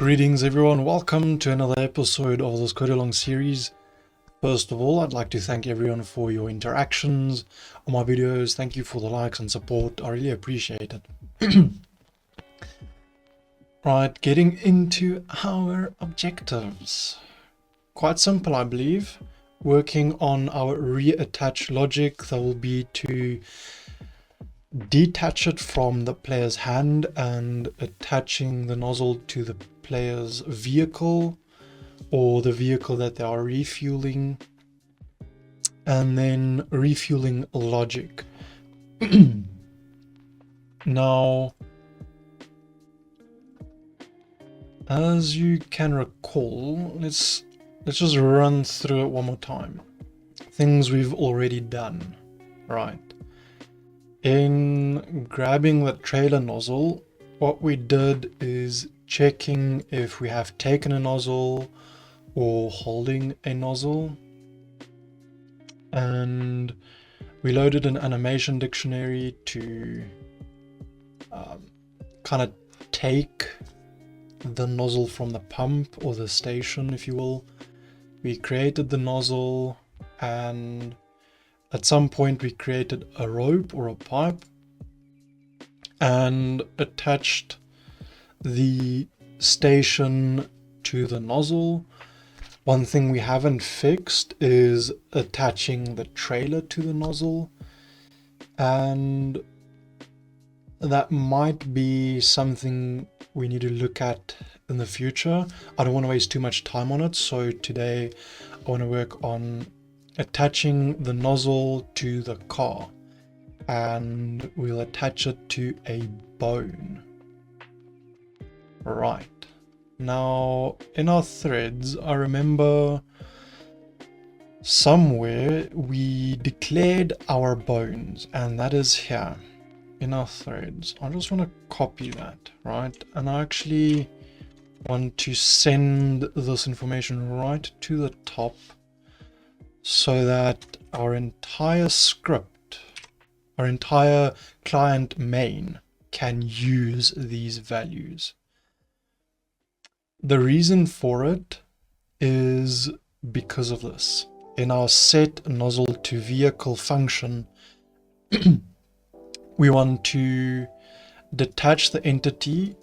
Greetings everyone, welcome to another episode of this Code Along series. First of all, I'd like to thank everyone for your interactions on my videos. Thank you for the likes and support, I really appreciate it. Right, getting into our objectives. Quite simple, I believe. Working on our reattach logic, that will be to detach it from the player's hand and attaching the nozzle to the player's vehicle or the vehicle that they are refueling, and then refueling logic. Now, as you can recall, let's just run through it one more time. Things we've already done, right? In grabbing the trailer nozzle, what we did is checking if we have taken a nozzle or holding a nozzle, and we loaded an animation dictionary to kind of take the nozzle from the pump or the station, if you will. We created the nozzle, and at some point we created a rope or a pipe and attached the station to the nozzle. One thing we haven't fixed is attaching the trailer to the nozzle, and that might be something we need to look at in the future. I don't want to waste too much time on it, so today I want to work on attaching the nozzle to the car, and we'll attach it to a bone. Right, now in our threads, I remember somewhere we declared our bones, and that is here in our threads. I just want to copy that, right? And I actually want to send this information right to the top so that our entire script, our entire client main can use these values. The reason for it is because of this. In our set nozzle to vehicle function, we want to detach the entity,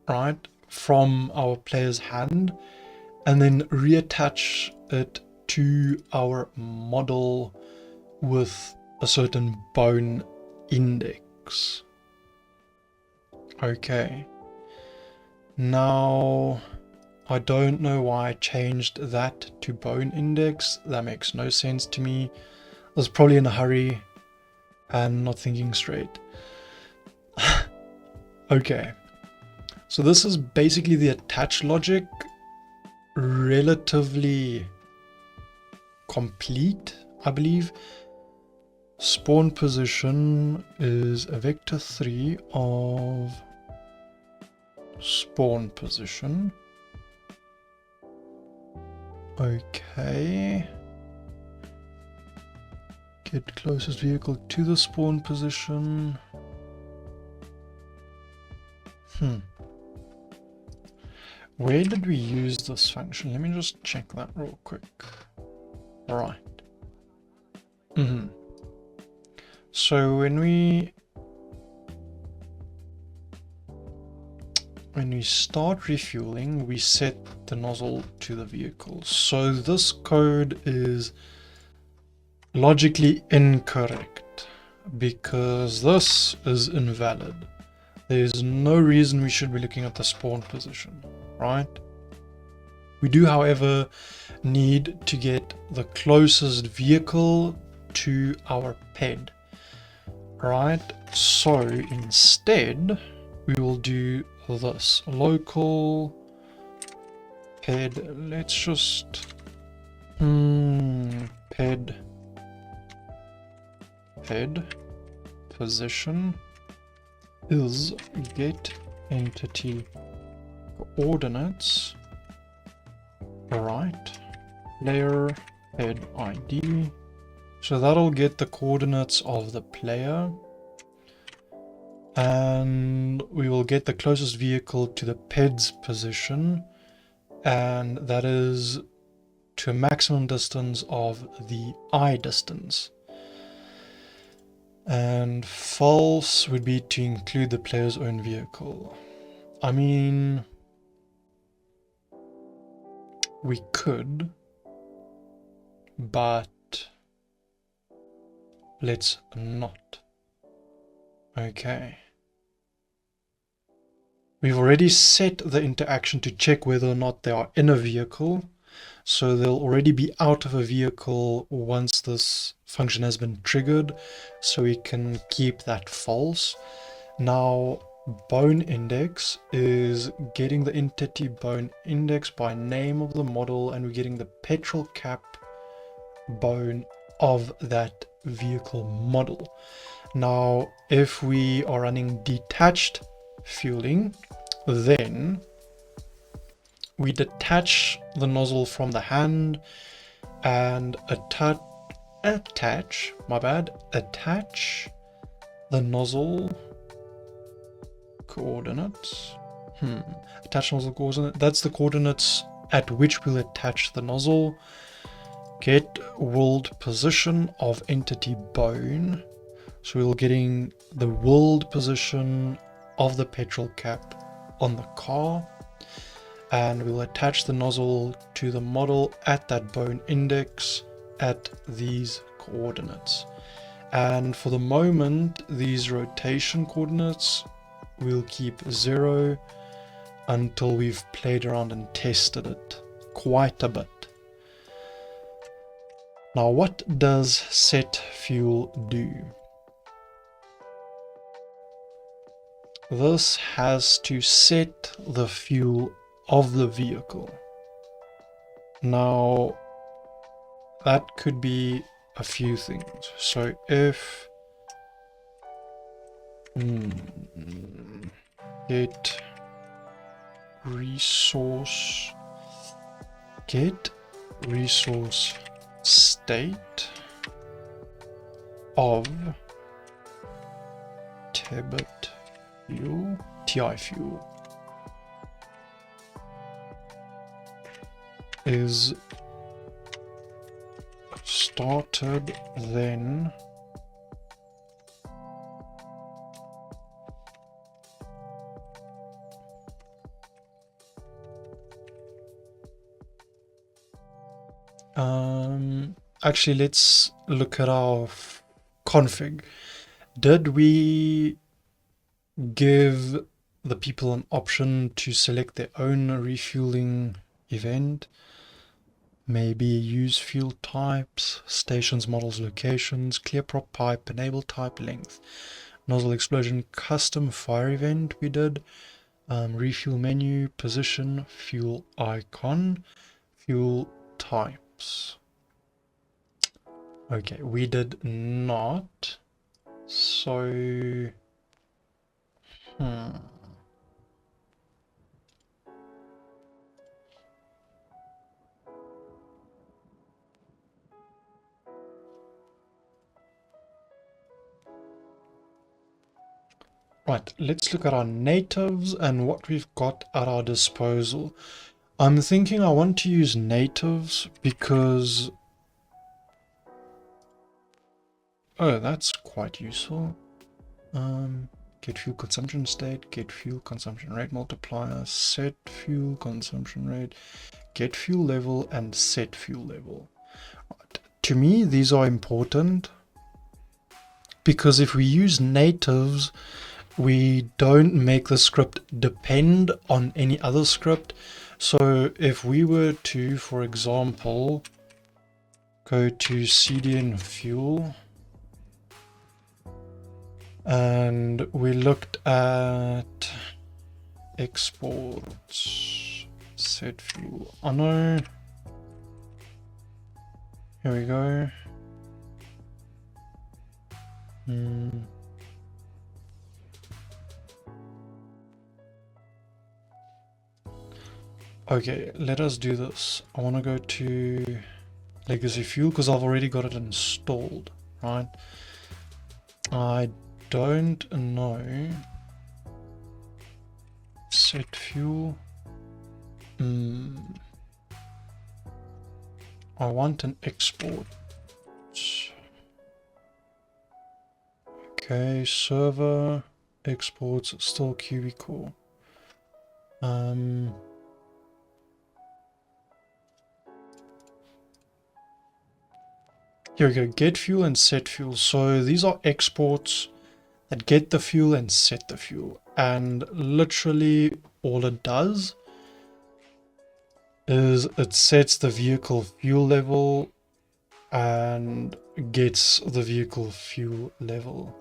right, from our player's hand and then reattach it to our model with a certain bone index. Okay, now I don't know why I changed that to bone index. That makes no sense to me. I was probably in a hurry and not thinking straight. Okay, so this is basically the attach logic, relatively complete, I believe. Spawn position is a vector 3 of spawn position. Okay, get closest vehicle to the spawn position. Where did we use this function? Let me just check that real quick. Right. So when we start refueling, we set the nozzle to the vehicle. So this code is logically incorrect because this is invalid. There's no reason we should be looking at the spawn position, right? We do, however, need to get the closest vehicle to our ped, right? So instead, we will do this. Local ped, let's just ped position is get entity coordinates, right, player ped ID. So that'll get the coordinates of the player, and we will get the closest vehicle to the ped's position, and that is to a maximum distance of the I distance. And false would be to include the player's own vehicle. I mean, we could, but let's not. Okay. We've already set the interaction to check whether or not they are in a vehicle. So they'll already be out of a vehicle once this function has been triggered. So we can keep that false. Now, bone index is getting the entity bone index by name of the model, and we're getting the petrol cap bone of that vehicle model. Now, if we are running detached fueling, then we detach the nozzle from the hand and attach the nozzle coordinates. Attach nozzle coordinate. That's the coordinates at which we'll attach the nozzle. Get world position of entity bone. So we're getting the world position of the petrol cap on the car, and we'll attach the nozzle to the model at that bone index at these coordinates. And for the moment, these rotation coordinates we'll keep 0 until we've played around and tested it quite a bit. Now, what does set fuel do? This has to set the fuel of the vehicle. Now, that could be a few things. So if get resource state of Tibet fuel, TI fuel is started, then actually let's look at our config. Did we give the people an option to select their own refueling event? Maybe use fuel types, stations, models, locations, clear prop pipe, enable type, length, nozzle explosion, custom fire event we did, refuel menu, position, fuel icon, fuel types. Okay, we did not. So, right, let's look at our natives and what we've got at our disposal. I'm thinking I want to use natives because... oh, that's quite useful. Get fuel consumption state, get fuel consumption rate multiplier, set fuel consumption rate, get fuel level, and set fuel level. Right. To me, these are important because if we use natives, we don't make the script depend on any other script. So if we were to, for example, go to CDN fuel, and we looked at exports, set fuel. Oh no. Here we go. Okay, let us do this. I want to go to legacy fuel because I've already got it installed, right? I don't know. Set fuel. I want an export. Okay, server exports still cubicle. Here we go, get fuel and set fuel. So these are exports that get the fuel and set the fuel. And literally all it does is it sets the vehicle fuel level and gets the vehicle fuel level.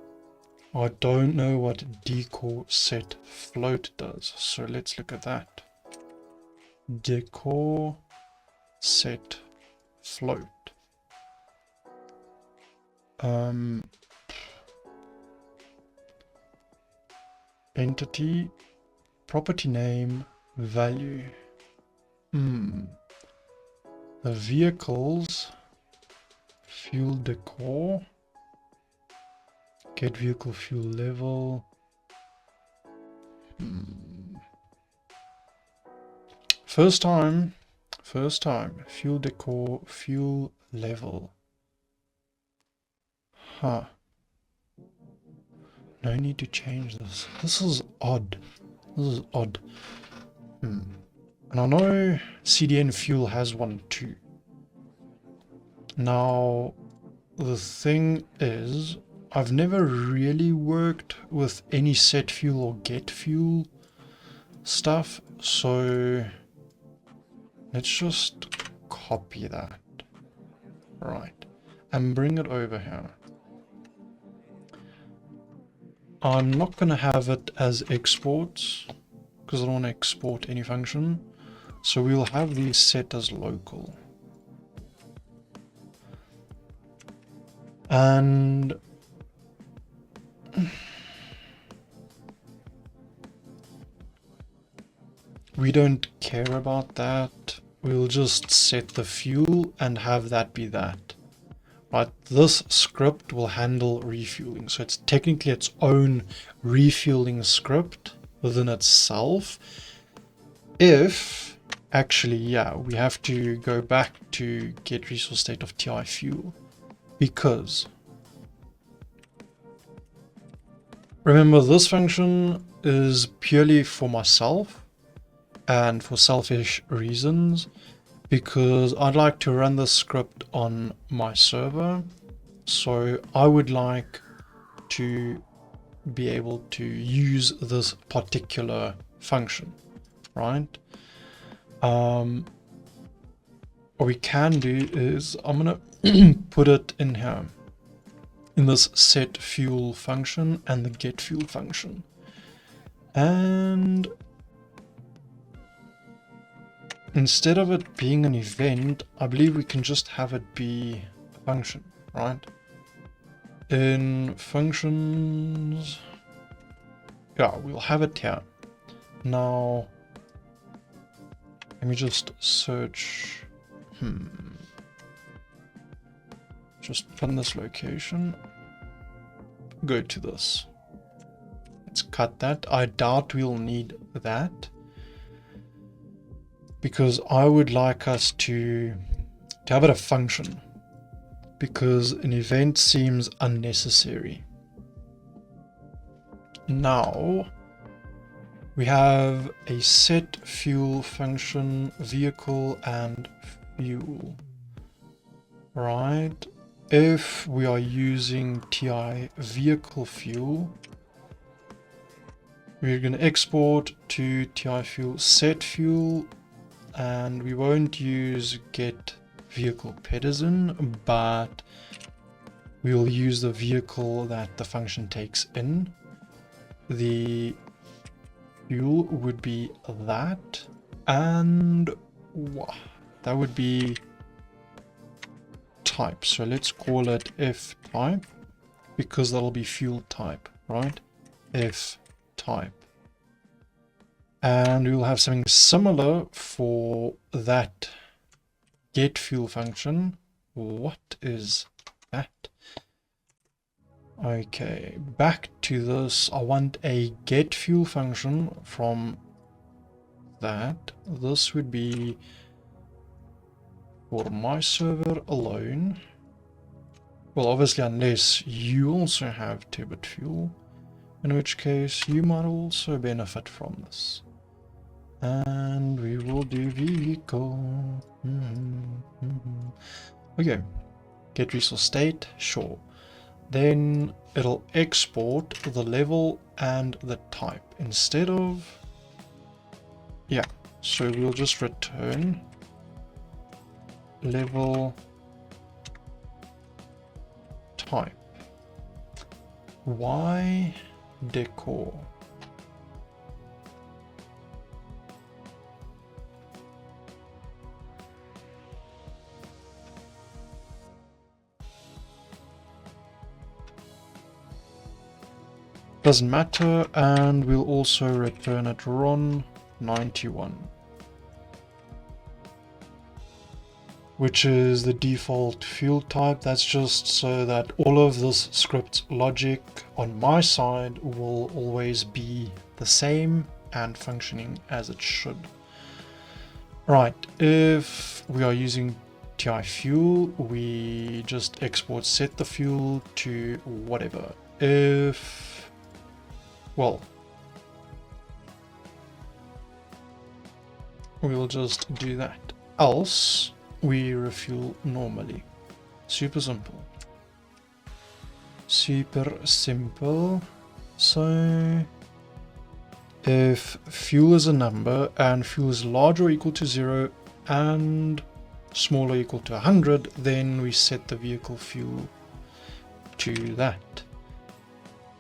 I don't know what decor set float does, so let's look at that. Decor set float. Entity, property name, value. The vehicles, fuel decor, get vehicle fuel level. First time, fuel decor, fuel level. Huh. No need to change this. This is odd. And I know CDN fuel has one too. Now, the thing is, I've never really worked with any set fuel or get fuel stuff, so let's just copy that. Right. And bring it over here. I'm not going to have it as exports because I don't want to export any function. So we'll have these set as local. And we don't care about that. We'll just set the fuel and have that be that. Right, this script will handle refueling. So it's technically its own refueling script within itself. If actually, yeah, we have to go back to get resource state of TI fuel, because remember this function is purely for myself and for selfish reasons, because I'd like to run the script on my server. So I would like to be able to use this particular function, right? What we can do is I'm gonna put it in here in this set fuel function and the get fuel function. And instead of it being an event, I believe we can just have it be a function, right? In functions, yeah, we'll have it here. Now, let me just search, just from this location, go to this. Let's cut that. I doubt we'll need that, because I would like us to have it a function, because an event seems unnecessary. Now we have a set fuel function, vehicle and fuel, right? If we are using TI vehicle fuel, we're going to export to TI fuel set fuel, and we won't use get vehicle partisan, but we'll use the vehicle that the function takes in. The fuel would be that, and that would be type. So let's call it F type, because that'll be fuel type, right? F type. And we'll have something similar for that get fuel function. What is that? Okay, back to this. I want a get fuel function from that, this would be for my server alone. Well, obviously, unless you also have turbid fuel, in which case you might also benefit from this. And we will do vehicle. Okay, get resource state, sure. Then it'll export the level and the type instead of, yeah, so we'll just return level type. Why decor? Doesn't matter, and we'll also return it RON 91, which is the default fuel type. That's just so that all of this script logic on my side will always be the same and functioning as it should. Right, if we are using TI fuel, we just export set the fuel to whatever. If, well, we'll just do that. Else, we refuel normally. Super simple. Super simple. So if fuel is a number and fuel is large or equal to 0 and small or equal to 100, then we set the vehicle fuel to that.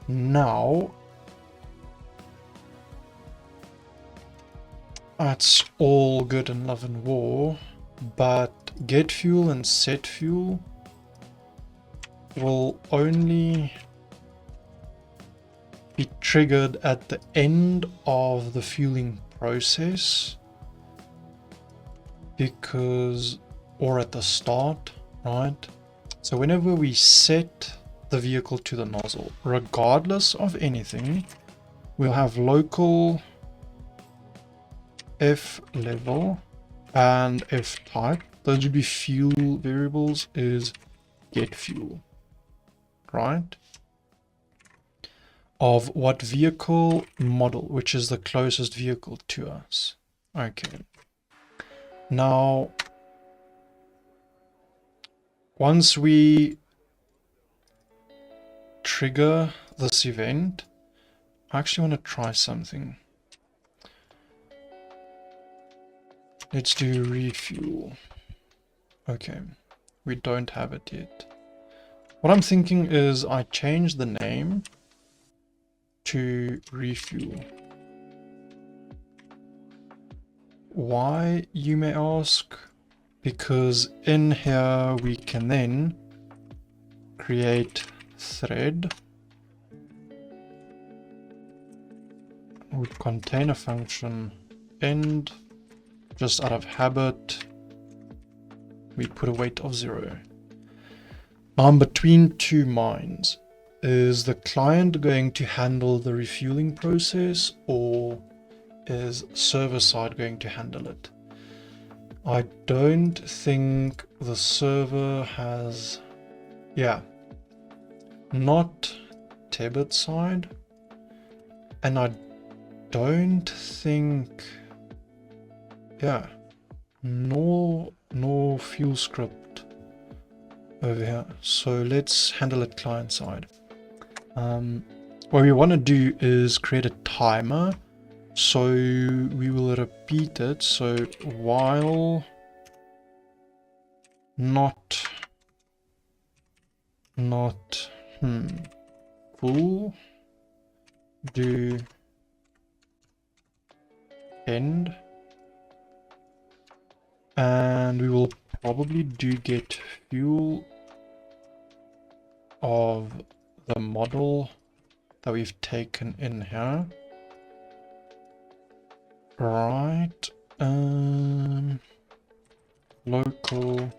Now, that's all good in love and war, but get fuel and set fuel will only be triggered at the end of the fueling process, because, or at the start, right? So whenever we set the vehicle to the nozzle, regardless of anything, we'll have local F level and F type. Those would be fuel variables, is get fuel, right? Of what vehicle model, which is the closest vehicle to us. Okay. Now, once we trigger this event, I actually want to try something. Let's do refuel. Okay, we don't have it yet. What I'm thinking is I change the name to refuel. Why, you may ask? Because in here we can then create thread would contain a function end. Just out of habit, we put a weight of 0. Now I'm between two minds. Is the client going to handle the refueling process, or is server side going to handle it? I don't think the server has, yeah, not Tebet side, and I don't think, yeah, no fuel script over here. So let's handle it client side. What we want to do is create a timer, so we will repeat it. So while not full, do end, and we will probably do get fuel of the model that we've taken in here. Right, local.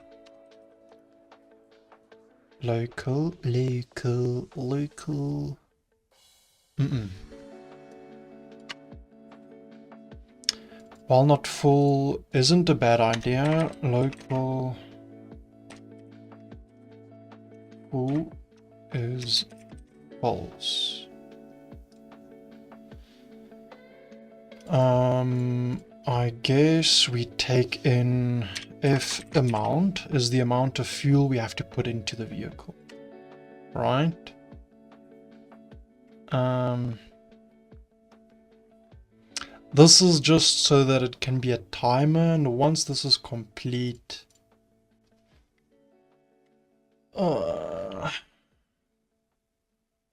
While not full isn't a bad idea. Local full is false. I guess we take in if amount is the amount of fuel we have to put into the vehicle, right? This is just so that it can be a timer, and once this is complete, then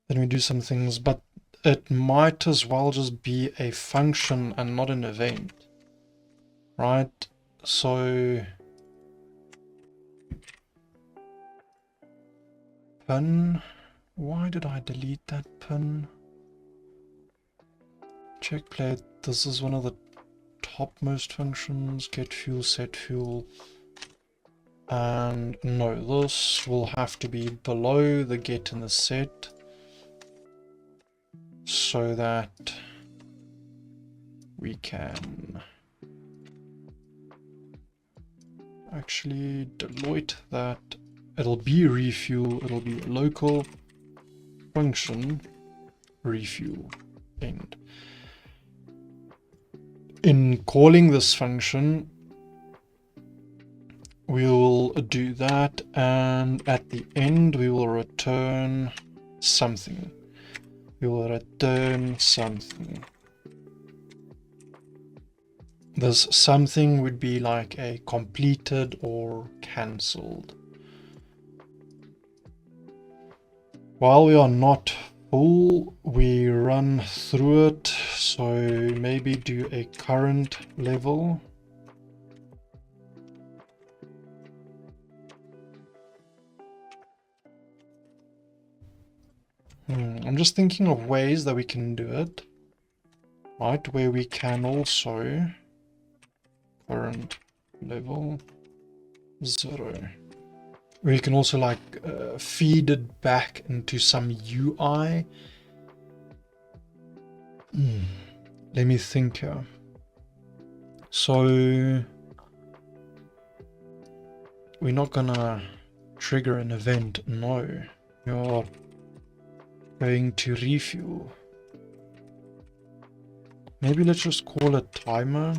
we do some things, but it might as well just be a function and not an event, right? So pin, why did I delete that pin? Check plate, this is one of the topmost functions, get fuel, set fuel. And no, this will have to be below the get and the set, so that we can actually Deloitte that. It'll be refuel, it'll be local function refuel end. In calling this function, we will do that, and at the end we will return something. We will return something. This something would be like a completed or cancelled. While we are not full, we run through it, so maybe do a current level. I'm just thinking of ways that we can do it, right, where we can also current level 0. Where you can also like feed it back into some UI. Let me think here. So we're not gonna trigger an event, no. You're going to refuel. Maybe let's just call it timer,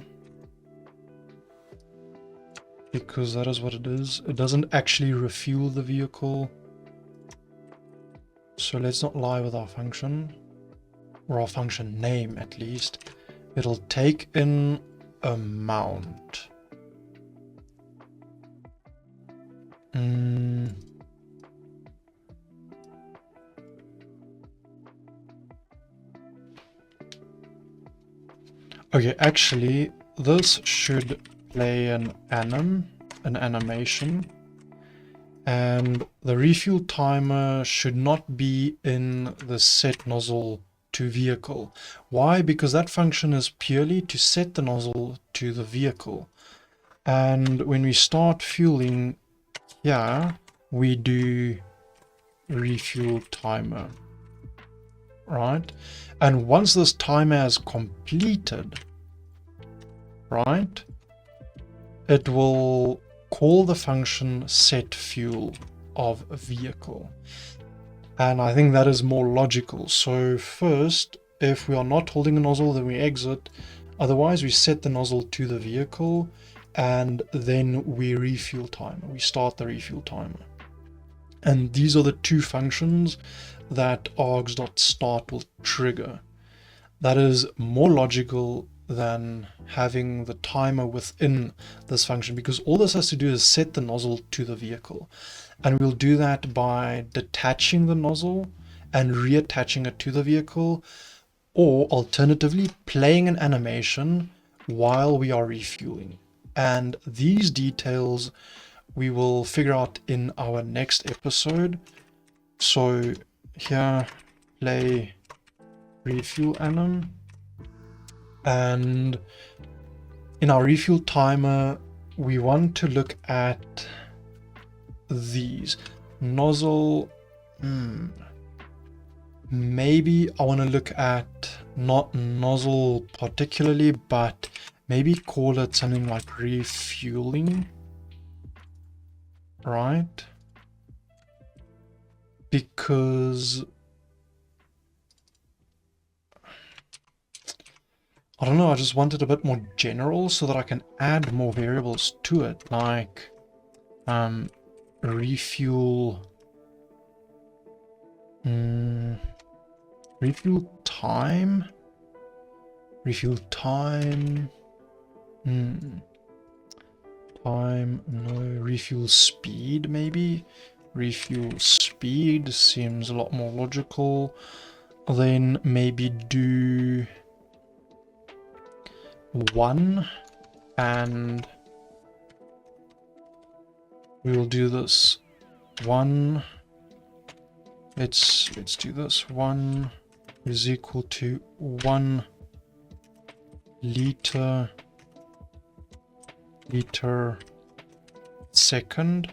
because that is what it is. It doesn't actually refuel the vehicle. So let's not lie with our function, or our function name at least. It'll take in amount. Okay, actually, this should play an animation, and the refuel timer should not be in the set nozzle to vehicle. Why? Because that function is purely to set the nozzle to the vehicle. And when we start fueling here, we do refuel timer, right? And once this timer has completed, right, it will call the function set fuel of vehicle. And I think that is more logical. So first, if we are not holding a nozzle, then we exit. Otherwise, we set the nozzle to the vehicle, and then we refuel timer. We start the refuel timer. And these are the two functions that args.start will trigger. That is more logical than having the timer within this function, because all this has to do is set the nozzle to the vehicle. And we'll do that by detaching the nozzle and reattaching it to the vehicle, or alternatively playing an animation while we are refueling. And these details we will figure out in our next episode. So here, play refuel anim, and in our refuel timer we want to look at these nozzle. Maybe I want to look at not nozzle particularly, but maybe call it something like refueling, right? Because I don't know, I just want it a bit more general so that I can add more variables to it, like refuel, refuel time, no, refuel speed maybe. Refuel speed seems a lot more logical. Then maybe do 1, and we will do this 1. Let's do this. 1 is equal to 1 liter second.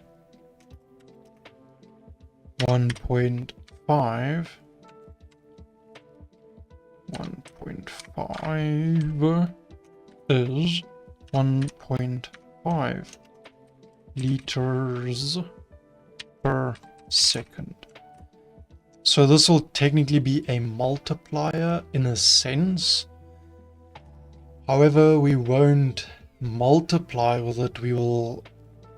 1.5 is 1.5 liters per second. So this will technically be a multiplier in a sense. However, we won't multiply with it, we will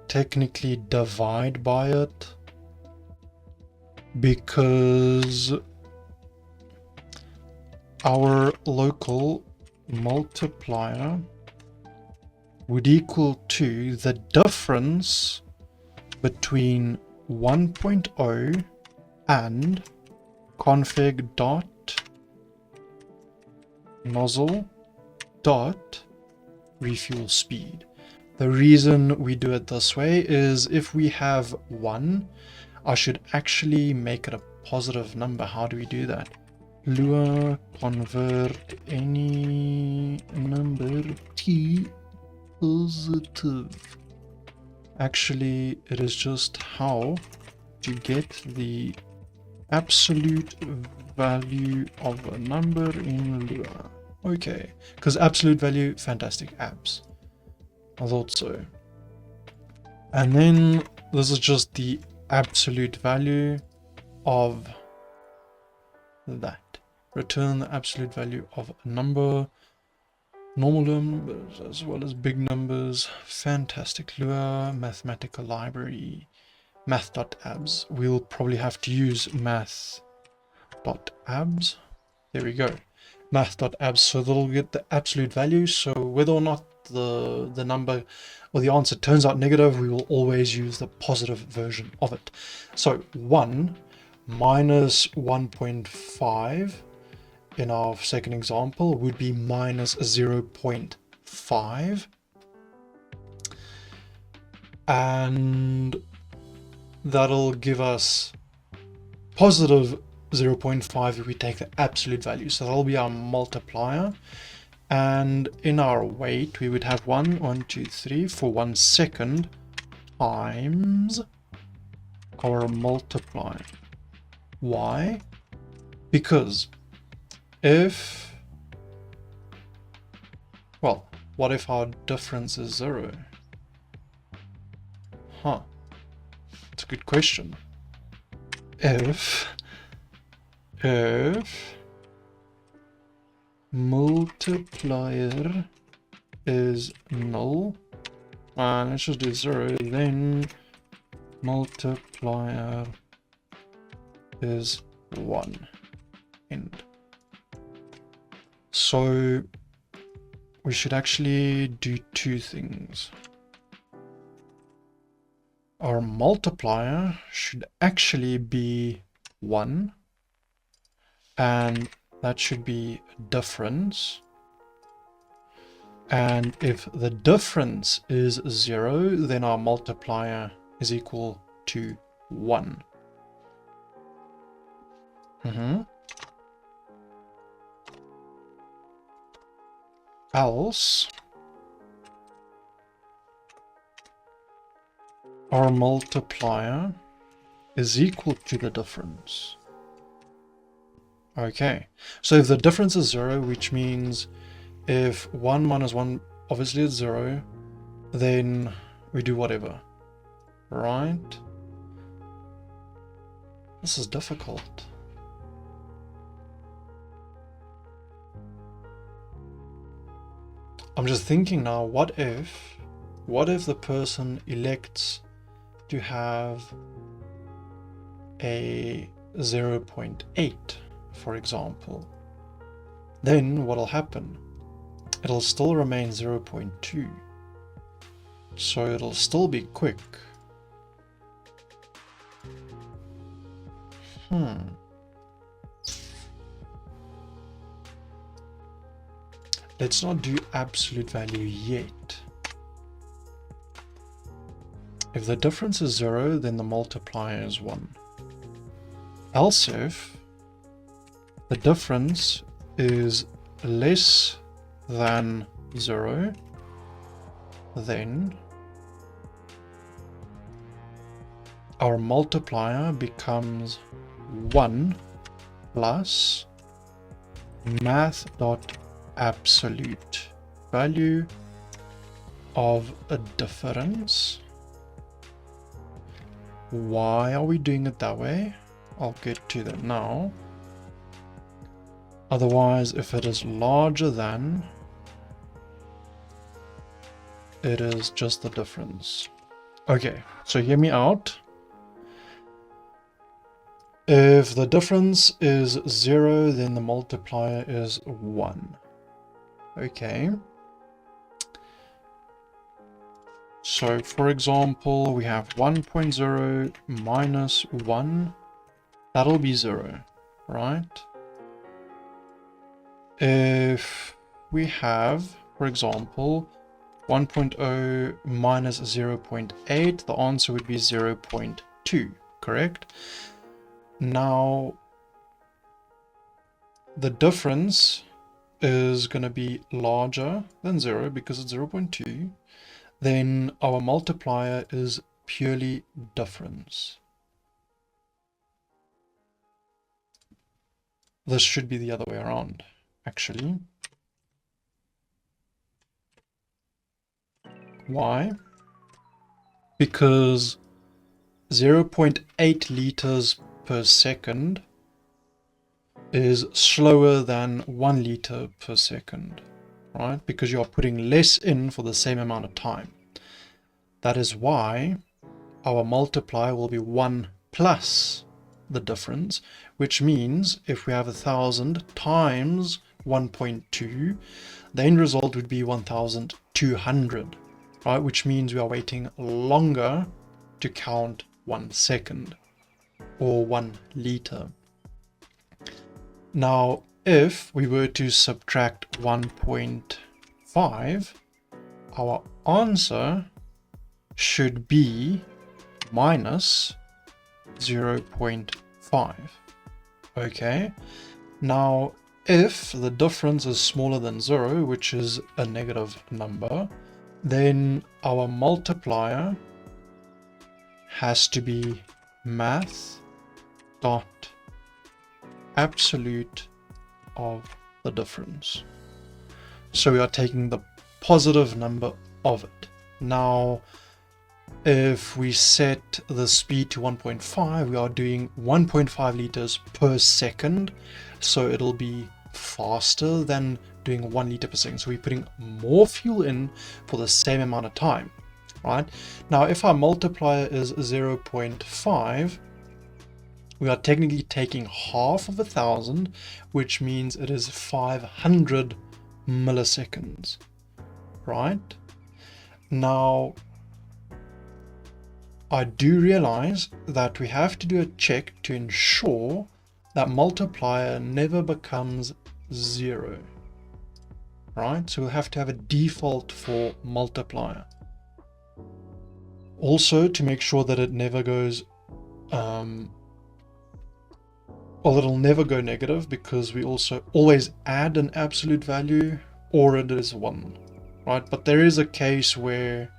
technically divide by it, because our local multiplier would equal to the difference between 1.0 and config dot nozzle dot refuel speed. The reason we do it this way is if we have 1, I should actually make it a positive number. How do we do that? Lua convert any number to positive. Actually, it is just how to get the absolute value of a number in Lua. Okay, because absolute value, fantastic, abs. I thought so. And then this is just the absolute value of that. Return the absolute value of a number, normal numbers as well as big numbers. Fantastic. Lua mathematical library, math.abs. We'll probably have to use math.abs. There we go. Math.abs, so that'll get the absolute value. So whether or not the number or the answer turns out negative, we will always use the positive version of it. So 1 minus 1.5 in our second example would be minus 0.5, and that'll give us positive 0.5 if we take the absolute value. So that'll be our multiplier. And in our weight, we would have 1, 2, 3 for 1 second times our multiplier. Why? Because if, well, what if our difference is 0? That's a good question. If multiplier is null, and let's just do 0, then multiplier is 1. End. So we should actually do 2 things. Our multiplier should actually be 1, and that should be difference. And if the difference is 0, then our multiplier is equal to 1. Else our multiplier is equal to the difference. Okay, so if the difference is 0, which means if 1 minus 1, obviously it's 0, then we do whatever, right? This is difficult. I'm just thinking now, what if the person elects to have a 0.8, for example? Then what'll happen? It'll still remain 0.2. So it'll still be quick. Let's not do absolute value yet. If the difference is 0, then the multiplier is 1. Else if the difference is less than 0, then our multiplier becomes 1 plus math.absolute value of a difference. Why are we doing it that way? I'll get to that now. Otherwise, if it is larger than, it is just the difference. Okay, so hear me out. If the difference is 0, then the multiplier is 1. Okay. So, for example, we have 1.0 minus 1. That'll be 0, right? If we have, for example, 1.0 minus 0.8, the answer would be 0.2, correct? Now, the difference is going to be larger than 0 because it's 0.2. Then our multiplier is purely difference. This should be the other way around, actually. Why? Because 0.8 liters per second is slower than 1 liter per second, right? Because you are putting less in for the same amount of time. That is why our multiplier will be 1 plus the difference, which means if we have 1,000 times 1.2, the end result would be 1,200, right? Which means we are waiting longer to count 1 second or 1 liter. Now, if we were to subtract 1.5, our answer should be minus 0.5. Okay, now if the difference is smaller than 0, which is a negative number, then our multiplier has to be math dot absolute of the difference. So we are taking the positive number of it. Now, if we set the speed to 1.5, we are doing 1.5 liters per second. So it'll be faster than doing 1 liter per second. So we're putting more fuel in for the same amount of time, right? Now, if our multiplier is 0.5, we are technically taking half of 1,000, which means it is 500 milliseconds, right? Now, I do realize that we have to do a check to ensure that multiplier never becomes 0, right? So we'll have to have a default for multiplier. Also, to make sure that it never goes, well, it'll never go negative, because we also always add an absolute value, or it is 1, right? But there is a case where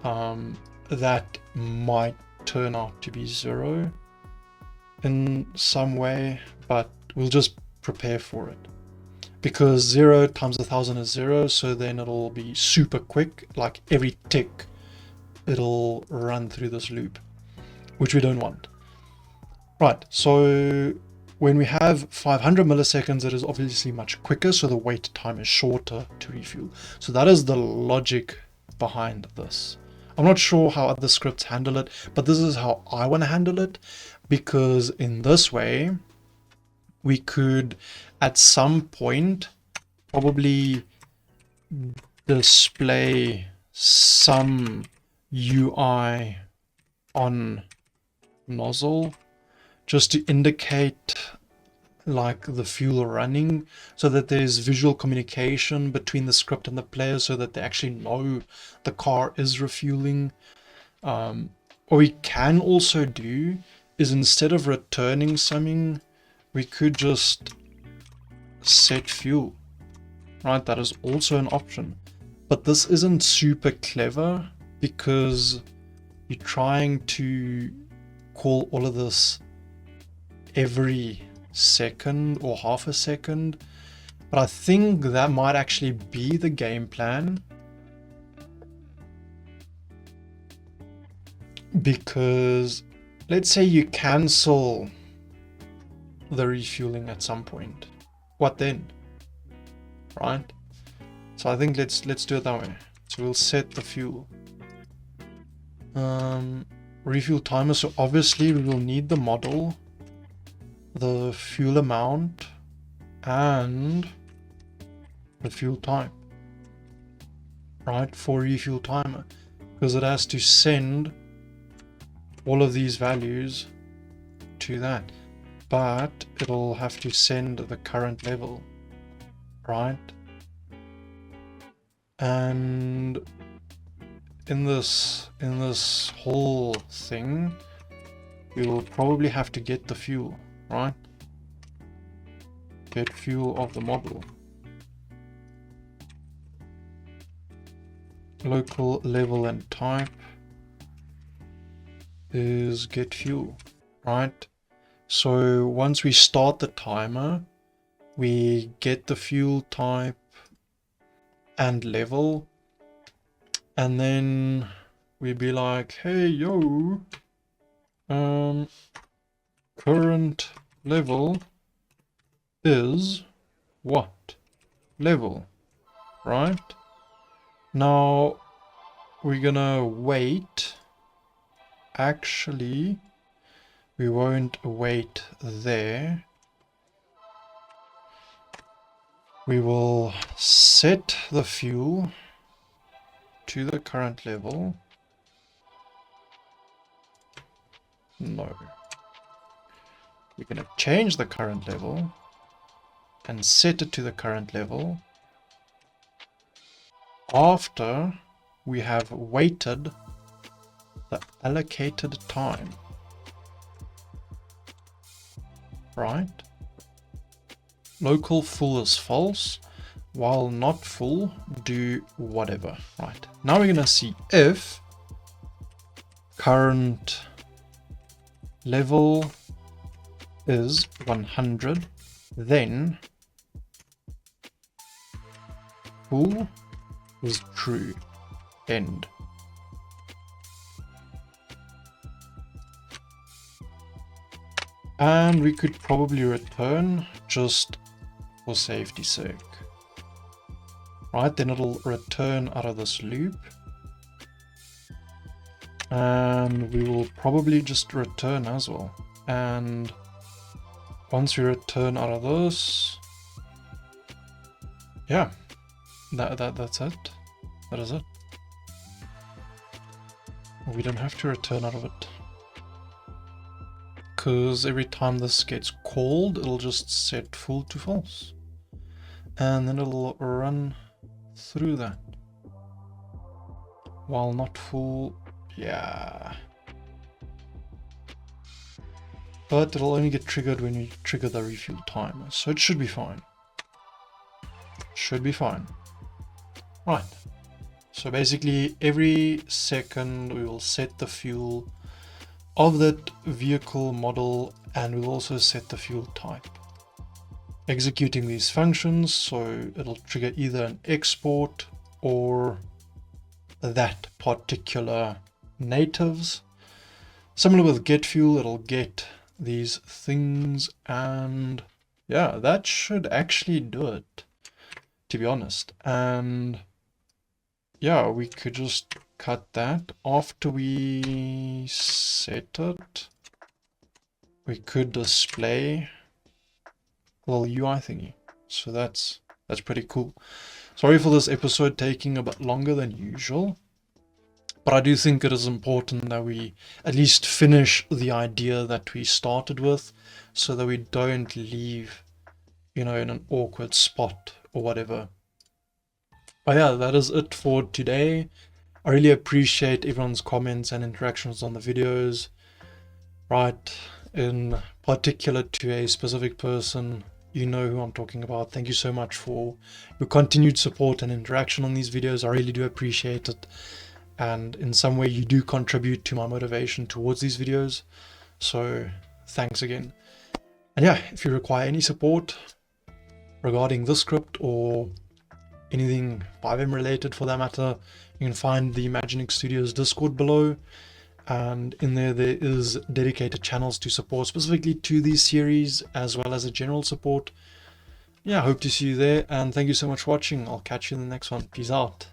that might turn out to be 0 in some way, but we'll just prepare for it. because 0 times 1000 is 0, so then it'll be super quick, like every tick it'll run through this loop, which we don't want. Right, so when we have 500 milliseconds, it is obviously much quicker, so the wait time is shorter to refuel. So that is the logic behind this. I'm not sure how other scripts handle it, but this is how I want to handle it, because in this way, we could at some point probably display some UI on nozzle just to indicate like the fuel running, so that there's visual communication between the script and the player, so that they actually know the car is refueling. What we can also do is, instead of returning something, we could just set fuel, right? That is also an option, but this isn't super clever because you're trying to call all of this every second or half a second. But I think that might actually be the game plan, because let's say you cancel the refueling at some point. What then? Right? So I think let's do it that way. So we'll set the fuel. Refuel timer. So obviously we will need the model, the fuel amount, and the fuel time, right, for refuel timer, because it has to send all of these values to that, but it'll have to send the current level, right? And in this whole thing, we will probably have to get the fuel, right? Get fuel of the model. Local level and type is get fuel, right? So once we start the timer, we get the fuel type and level, and then we'd be like, hey yo, current level is what level, right? Now we're gonna wait. Actually, we won't wait there. We will set the fuel to the current level. No. We're going to change the current level and set it to the current level after we have waited the allocated time. Right? Local full is false, while not full, do whatever. Right. Now we're going to see if current level is 100, then full is true. End. And we could probably return just for safety's sake. Right, then it'll return out of this loop. And we will probably just return as well. And once we return out of this, yeah, that's it. That is it. We don't have to return out of it, because every time this gets called, it'll just set full to false, and then it'll run through that. While not full, yeah. But it'll only get triggered when you trigger the refuel timer, so it should be fine. Should be fine. Right. So basically every second we will set the fuel of that vehicle model, and we'll also set the fuel type. executing these functions, so it'll trigger either an export or that particular natives. Similar with get fuel, it'll get these things, and yeah, that should actually do it, to be honest. And yeah, we could just cut that after we set it. We could display a little UI thingy. So that's pretty cool. Sorry for this episode taking a bit longer than usual, but I do think it is important that we at least finish the idea that we started with, so that we don't leave, you know, in an awkward spot or whatever. But yeah, that is it for today. I really appreciate everyone's comments and interactions on the videos, right? In particular to a specific person, you know who I'm talking about. Thank you so much for your continued support and interaction on these videos. I really do appreciate it. And in some way you do contribute to my motivation towards these videos. So thanks again. And yeah, if you require any support regarding this script or anything FiveM related for that matter, you can find the imagiNix Studios Discord below. And in there is dedicated channels to support specifically to these series, as well as a general support. Yeah, I hope to see you there, and thank you so much for watching. I'll catch you in the next one. Peace out.